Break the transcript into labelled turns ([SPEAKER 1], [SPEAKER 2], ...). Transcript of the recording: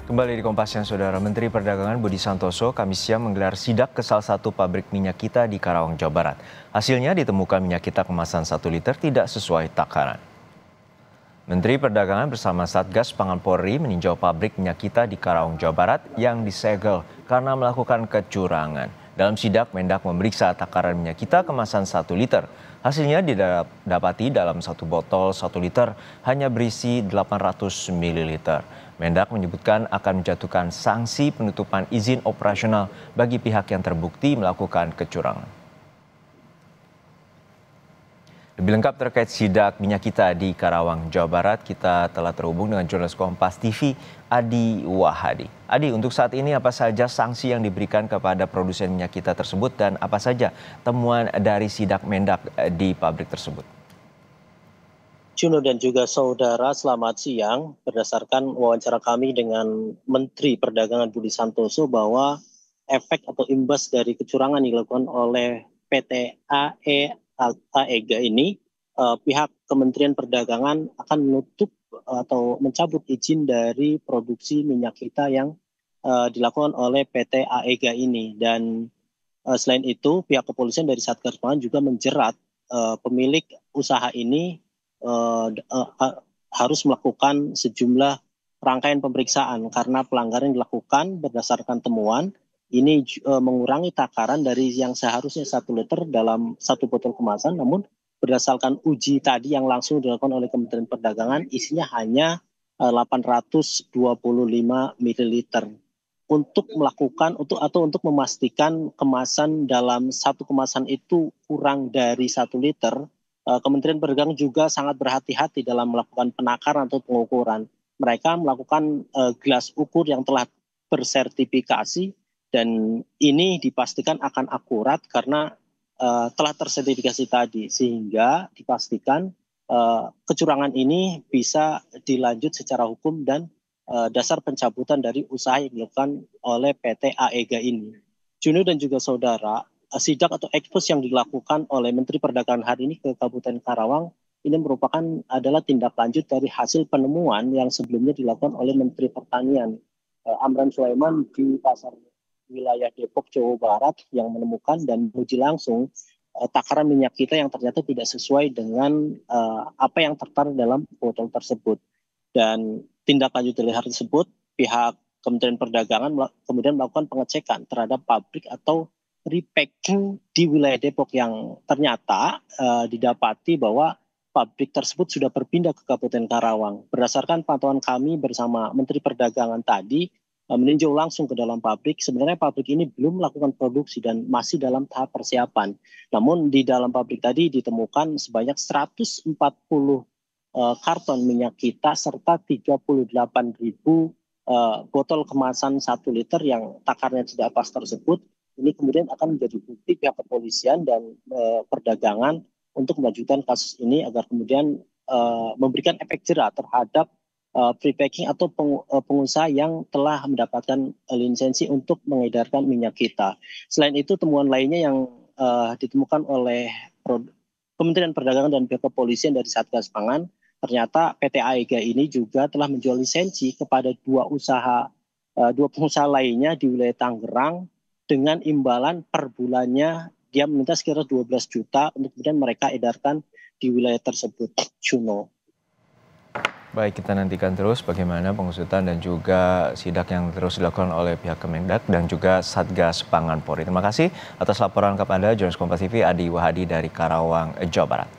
[SPEAKER 1] Kembali di Kompas Siang, Saudara. Menteri Perdagangan Budi Santoso Kamis siang menggelar sidak ke salah satu pabrik minyak kita di Karawang, Jawa Barat. Hasilnya ditemukan minyak kita kemasan 1 liter tidak sesuai takaran. Menteri Perdagangan bersama Satgas Pangan Polri meninjau pabrik minyak kita di Karawang, Jawa Barat yang disegel karena melakukan kecurangan. Dalam sidak, Mendak memeriksa takaran minyak kita kemasan 1 liter. Hasilnya didapati dalam satu botol 1 liter hanya berisi 800 ml. Mendak menyebutkan akan menjatuhkan sanksi penutupan izin operasional bagi pihak yang terbukti melakukan kecurangan. Lebih lengkap terkait sidak minyak kita di Karawang, Jawa Barat, kita telah terhubung dengan jurnalis Kompas TV, Adi Wahadi. Adi, untuk saat ini apa saja sanksi yang diberikan kepada produsen minyak kita tersebut dan apa saja temuan dari sidak Mendak di pabrik tersebut?
[SPEAKER 2] Juno dan juga saudara, selamat siang. Berdasarkan wawancara kami dengan Menteri Perdagangan Budi Santoso bahwa efek atau imbas dari kecurangan yang dilakukan oleh PT AEGA ini, pihak Kementerian Perdagangan akan menutup atau mencabut izin dari produksi minyak kita yang dilakukan oleh PT AEGA ini. Dan selain itu, pihak kepolisian dari Satgas Pangan juga menjerat pemilik usaha ini harus melakukan sejumlah rangkaian pemeriksaan karena pelanggaran yang dilakukan berdasarkan temuan ini mengurangi takaran dari yang seharusnya 1 liter dalam satu botol kemasan, namun berdasarkan uji tadi yang langsung dilakukan oleh Kementerian Perdagangan isinya hanya 825 ml. Untuk memastikan kemasan dalam satu kemasan itu kurang dari 1 liter, Kementerian Perdagangan juga sangat berhati-hati dalam melakukan penakaran atau pengukuran. Mereka melakukan gelas ukur yang telah bersertifikasi dan ini dipastikan akan akurat karena telah tersertifikasi tadi, sehingga dipastikan kecurangan ini bisa dilanjut secara hukum dan dasar pencabutan dari usaha yang dilakukan oleh PT AEGA ini. Juno dan juga saudara, sidak atau ekspos yang dilakukan oleh Menteri Perdagangan hari ini ke Kabupaten Karawang ini merupakan adalah tindak lanjut dari hasil penemuan yang sebelumnya dilakukan oleh Menteri Pertanian Amran Sulaiman di pasar wilayah Depok, Jawa Barat yang menemukan dan menguji langsung takaran minyak kita yang ternyata tidak sesuai dengan apa yang tertera dalam botol tersebut. Dan tindak lanjut dari hal tersebut, pihak Kementerian Perdagangan kemudian melakukan pengecekan terhadap pabrik atau repacking di wilayah Depok yang ternyata didapati bahwa pabrik tersebut sudah berpindah ke Kabupaten Karawang. Berdasarkan pantauan kami bersama Menteri Perdagangan tadi, meninjau langsung ke dalam pabrik, sebenarnya pabrik ini belum melakukan produksi dan masih dalam tahap persiapan. Namun di dalam pabrik tadi ditemukan sebanyak 140 karton minyak kita serta 38.000 botol kemasan 1 liter yang takarnya tidak pas tersebut. Ini kemudian akan menjadi bukti pihak kepolisian dan perdagangan untuk melanjutkan kasus ini agar kemudian memberikan efek jera terhadap prepacking atau pengusaha yang telah mendapatkan lisensi untuk mengedarkan minyak kita. Selain itu, temuan lainnya yang ditemukan oleh Kementerian Perdagangan dan pihak kepolisian dari Satgas Pangan, ternyata PT AEGA ini juga telah menjual lisensi kepada dua pengusaha lainnya di wilayah Tangerang dengan imbalan per bulannya dia meminta sekitar 12 juta untuk kemudian mereka edarkan di wilayah tersebut. Juno.
[SPEAKER 1] Baik, kita nantikan terus bagaimana pengusutan dan juga sidak yang terus dilakukan oleh pihak Kemendak dan juga Satgas Pangan Polri. Terima kasih atas laporan kepada jurnalis Kompas TV Adi Wahadi dari Karawang, Jawa Barat.